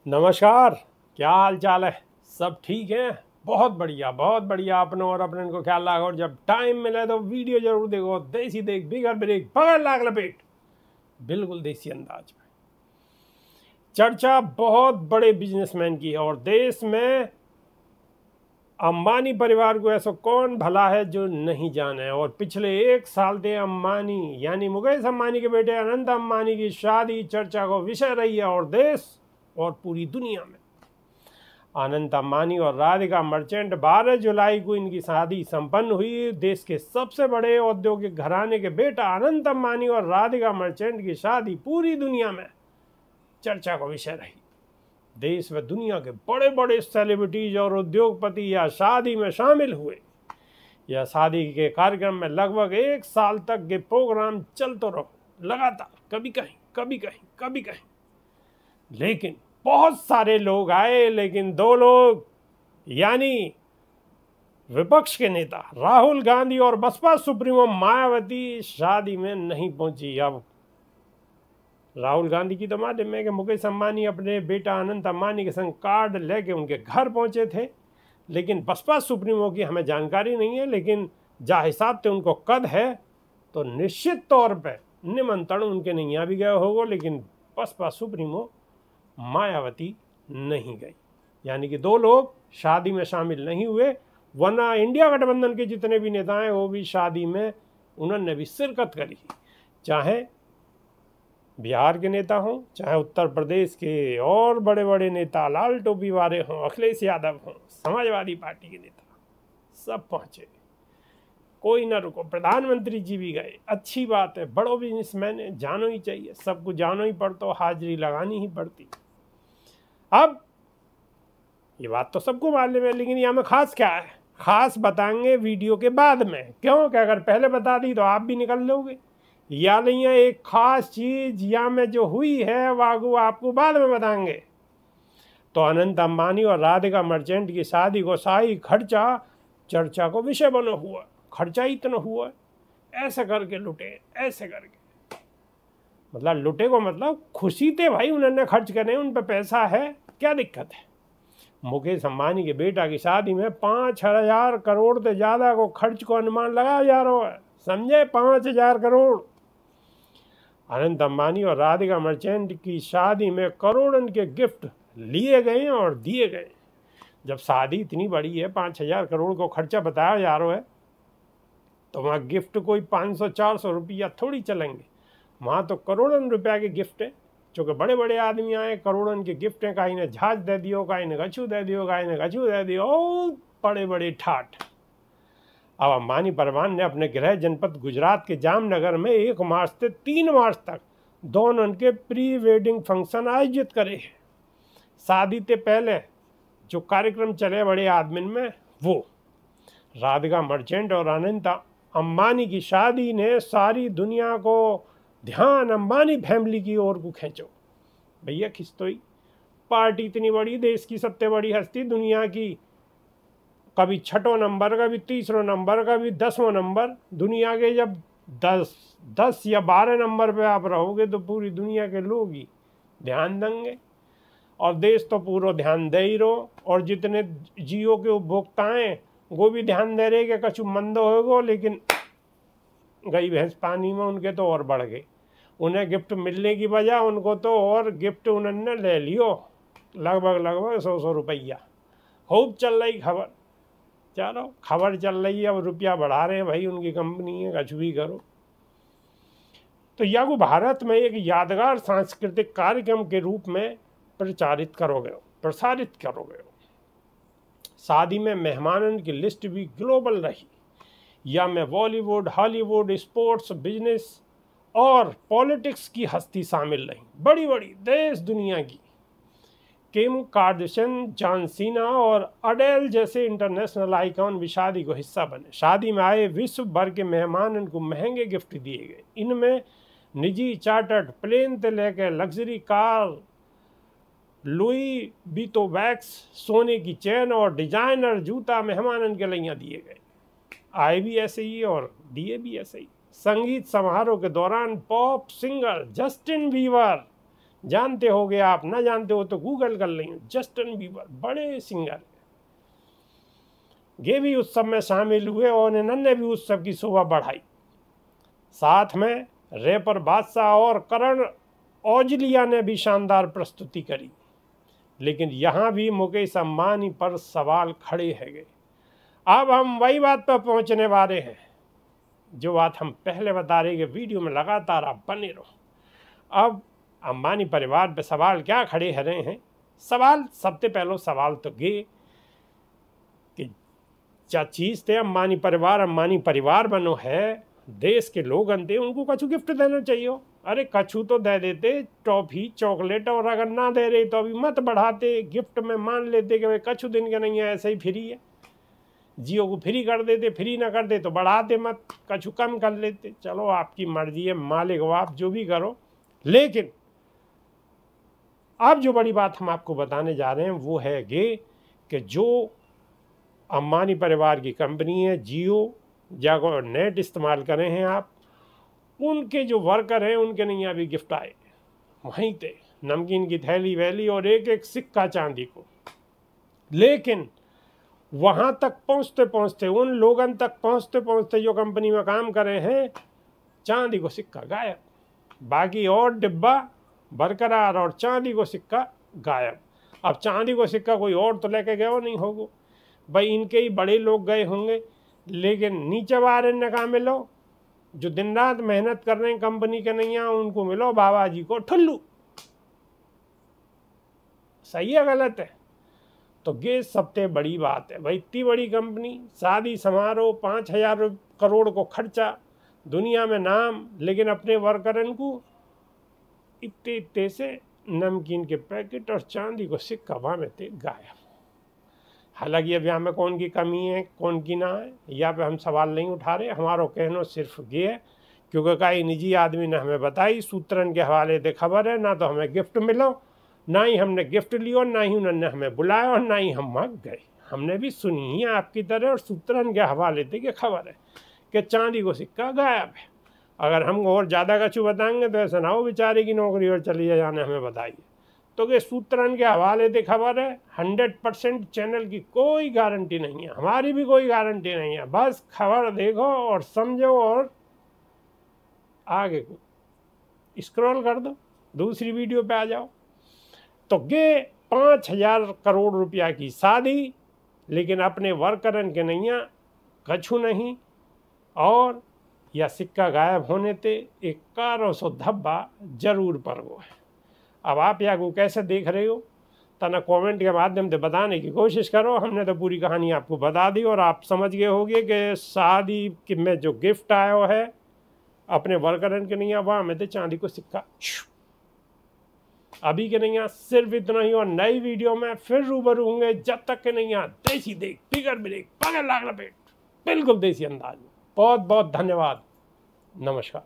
नमस्कार। क्या हाल चाल है? सब ठीक है? बहुत बढ़िया बहुत बढ़िया। अपनों और अपने को ख्याल रखो और जब टाइम मिले तो वीडियो जरूर देखो। देसी देख बिगर ब्रेक पकड़ लाग लपेट, बिल्कुल देसी अंदाज में। चर्चा बहुत बड़े बिजनेसमैन की है और देश में अंबानी परिवार को ऐसा कौन भला है जो नहीं जाने। और पिछले एक साल से अंबानी यानी मुकेश अंबानी के बेटे अनंत अंबानी की शादी चर्चा का विषय रही है और देश और पूरी दुनिया में। अनंत अंबानी और राधिका मर्चेंट 12 जुलाई को इनकी शादी संपन्न हुई। देश के सबसे बड़े औद्योगिक घराने के बेटा अनंत अंबानी और राधिका मर्चेंट की शादी पूरी दुनिया में चर्चा का विषय रही। देश व दुनिया के बड़े बड़े सेलिब्रिटीज और उद्योगपति या शादी में शामिल हुए। यह शादी के कार्यक्रम में लगभग एक साल तक ये प्रोग्राम चलते रहो लगातार, कभी कहीं कभी कहीं कभी कहीं। लेकिन बहुत सारे लोग आए, लेकिन दो लोग यानी विपक्ष के नेता राहुल गांधी और बसपा सुप्रीमो मायावती शादी में नहीं पहुंची। अब राहुल गांधी की तो मालूम है कि मुकेश अंबानी अपने बेटा अनंत अंबानी के संग कार्ड लेके उनके घर पहुंचे थे, लेकिन बसपा सुप्रीमो की हमें जानकारी नहीं है। लेकिन जहाँ हिसाब से उनको कद है तो निश्चित तौर पर निमंत्रण उनके नैया भी गए होगा, लेकिन बसपा सुप्रीमो मायावती नहीं गई। यानी कि दो लोग शादी में शामिल नहीं हुए, वरना इंडिया गठबंधन के जितने भी नेता हैं वो भी शादी में उन्होंने भी शिरकत करी। चाहे बिहार के नेता हों, चाहे उत्तर प्रदेश के और बड़े बड़े नेता लाल टोपी वाले हों, अखिलेश यादव हों, समाजवादी पार्टी के नेता, सब पहुंचे, कोई ना रुको। प्रधानमंत्री जी भी गए, अच्छी बात है। बड़ो बिजनेसमैन है, जानो ही चाहिए, सबको जानो ही पड़ता, हाजिरी लगानी ही पड़ती। अब ये बात तो सबको मालूम है, लेकिन यहाँ में खास क्या है, खास बताएंगे वीडियो के बाद में। क्यों कि अगर पहले बता दी तो आप भी निकल लोगे। या नहीं है एक खास चीज यहाँ में जो हुई है वागू आपको बाद में बताएंगे। तो अनंत अंबानी और राधिका मर्चेंट की शादी को शाही खर्चा चर्चा को विषय बना हुआ। खर्चा इतना हुआ, ऐसे करके लुटे, ऐसे करके, मतलब लुटे को मतलब खुशी थे भाई, उन्होंने खर्च करे, उन पर पैसा है, क्या दिक्कत है। मुकेश अंबानी के बेटा की शादी में 5,000 करोड़ से ज्यादा को खर्च को अनुमान लगाया जा रहा है, समझे, 5,000 करोड़। अनंत अंबानी और राधिका मर्चेंट की शादी में करोड़ों के गिफ्ट लिए गए और दिए गए। जब शादी इतनी बड़ी है, 5,000 करोड़ को खर्चा बताया जा रहा है, तो वहाँ गिफ्ट कोई 500-400 रुपया थोड़ी चलेंगे, वहाँ तो करोड़ों रुपया के गिफ्ट है। चूँकि बड़े बड़े आदमी आए, करोड़ों के गिफ्ट हैं, कहीं ने जहाज दे दियो, कहीं ने गच्छू दे दियो, कहीं ने गच्छू दे दियो, बड़े बड़े ठाठ। अब अंबानी परिवार ने अपने गृह जनपद गुजरात के जामनगर में 1 मार्च से 3 मार्च तक दोनों के प्री वेडिंग फंक्शन आयोजित करे। शादी से पहले जो कार्यक्रम चले बड़े आदमी में, वो राधिका मर्चेंट और अनंत अंबानी की शादी ने सारी दुनिया को ध्यान अंबानी फैमिली की ओर को खींचो। भैया खिंचतोई पार्टी इतनी बड़ी, देश की सबसे बड़ी हस्ती दुनिया की, कभी 6ठो नंबर, कभी 3रा नंबर, कभी 10वां नंबर दुनिया के। जब 10 या 12 नंबर पे आप रहोगे तो पूरी दुनिया के लोग ही ध्यान देंगे, और देश तो पूरा ध्यान दे ही रहो। और जितने जियो के उपभोक्ताएं वो भी ध्यान दे रहे कि कछु मंद होगा, लेकिन गई भैंस पानी में, उनके तो और बढ़ गए। उन्हें गिफ्ट मिलने की वजह उनको तो और गिफ्ट उन्होंने ले लियो, लगभग 100 रुपया। खूब चल रही खबर, चलो खबर चल रही है, अब रुपया बढ़ा रहे हैं भाई, उनकी कंपनी है, कुछ भी करो। तो यह को भारत में एक यादगार सांस्कृतिक कार्यक्रम के रूप में प्रसारित करोगे। शादी में मेहमानों की लिस्ट भी ग्लोबल रही। या में बॉलीवुड, हॉलीवुड, स्पोर्ट्स, बिजनेस और पॉलिटिक्स की हस्ती शामिल रही, बड़ी बड़ी देश दुनिया की। किम कार्दाशियन, जॉन सीना और अडेल जैसे इंटरनेशनल आइकॉन भी शादी को हिस्सा बने। शादी में आए विश्व भर के मेहमान उनको महंगे गिफ्ट दिए गए। इनमें निजी चार्टर्ड प्लेन से लेकर लग्जरी कार, लुई बीतो बैग्स, सोने की चेन और डिजाइनर जूता मेहमानन के लिए दिए गए। आए भी ऐसे ही और दिए भी ऐसे ही। संगीत समारोह के दौरान पॉप सिंगर जस्टिन बीबर जानते होगे आप, ना जानते हो तो गूगल कर लेंगे। जस्टिन बीबर बड़े सिंगर, ये भी उत्सव में शामिल हुए और इन्होंने भी उत्सव की शोभा बढ़ाई। साथ में रैपर बादशाह और करण औजलिया ने भी शानदार प्रस्तुति करी। लेकिन यहाँ भी मुकेश अंबानी पर सवाल खड़े हैं। अब हम वही बात पर पहुँचने वाले हैं जो बात हम पहले बता रहे कि वीडियो में लगातार आप बने रहो। अब अंबानी परिवार पे सवाल क्या खड़े हो रहे हैं? सवाल सबसे पहले सवाल तो ये कि क्या चीज़ थे अंबानी परिवार बनो है, देश के लोग थे, उनको कछु गिफ्ट देना चाहिए। अरे कछु तो दे देते, टॉफी चॉकलेट, और अगर ना दे रहे तो अभी मत बढ़ाते, गिफ्ट में मान लेते कि भाई कछु दिन का नहीं है, ऐसे ही फ्री है। जियो को फ्री कर देते, फ्री ना कर दे तो बढ़ाते मत, कछु कम कर लेते। चलो आपकी मर्जी है, मालिक हो आप, जो भी करो। लेकिन अब जो बड़ी बात हम आपको बताने जा रहे हैं वो है ये कि जो अंबानी परिवार की कंपनी है जियो, जाको नेट इस्तेमाल करें हैं आप, उनके जो वर्कर हैं उनके नहीं अभी गिफ्ट आए, वहीं थे नमकीन की थैली वैली और एक एक सिक्का चांदी को। लेकिन वहाँ तक पहुँचते पहुँचते, उन लोगन तक पहुँचते पहुँचते जो कंपनी में काम करे हैं, चांदी को सिक्का गायब, बाकी और डिब्बा बरकरार और चांदी को सिक्का गायब। अब चांदी को सिक्का कोई और तो लेके गया नहीं होगा भाई, इनके ही बड़े लोग गए होंगे। लेकिन नीचे वाले ने कहा मिलो, जो दिन रात मेहनत कर रहे हैं कंपनी के नहीं आ, उनको मिलो बाबा जी को ठुल्लू। सही है गलत है? तो ये सबसे बड़ी बात है भाई, इतनी बड़ी कंपनी, शादी समारोह, 5,000 करोड़ को खर्चा, दुनिया में नाम, लेकिन अपने वर्करन को इतने इतने से नमकीन के पैकेट और चांदी को सिक्का वहाँ में थे गायब। हालांकि अब यहाँ में कौन की कमी है कौन की ना है, यहाँ पे हम सवाल नहीं उठा रहे। हमारा कहना सिर्फ ये है, क्योंकि कई निजी आदमी ने हमें बताई, सूत्रन के हवाले से खबर है, ना तो हमें गिफ्ट मिलो, ना ही हमने गिफ्ट लियो, ना ही उन्होंने हमें बुलाया और ना ही हम वहाँ गए। हमने भी सुनी है आपकी तरह, और सूत्रन के हवाले से खबर है कि चांदी को सिक्का गायब है। अगर हम और ज़्यादा कछु बताएंगे तो ऐसा ना हो बेचारे की नौकरी और चली जाने, हमें बताइए। तो ये सूत्रन के हवाले से खबर है, 100% चैनल की कोई गारंटी नहीं है, हमारी भी कोई गारंटी नहीं है। बस खबर देखो और समझो और आगे को स्क्रॉल कर दो, दूसरी वीडियो पे आ जाओ। तो ये 5,000 करोड़ रुपया की शादी, लेकिन अपने वर्करन के नैया कछु नहीं, और या सिक्का गायब होने ते एक कारो सो धब्बा जरूर पर वो है। अब आप या को कैसे देख रहे हो, तना कमेंट के माध्यम से बताने की कोशिश करो। हमने तो पूरी कहानी आपको बता दी और आप समझ गए होंगे कि शादी में जो गिफ्ट आया है अपने वर्करन के नहीं, वहाँ में थे चांदी को सिक्का। अभी के नहीं, सिर्फ इतना ही, और नई वीडियो में फिर रूबरू होंगे। जब तक के नहीं देसी देख बिगड़ ब्रेक पकड़ लाग लपेट, बिल्कुल देसी अंदाज में। बहुत बहुत धन्यवाद, नमस्कार।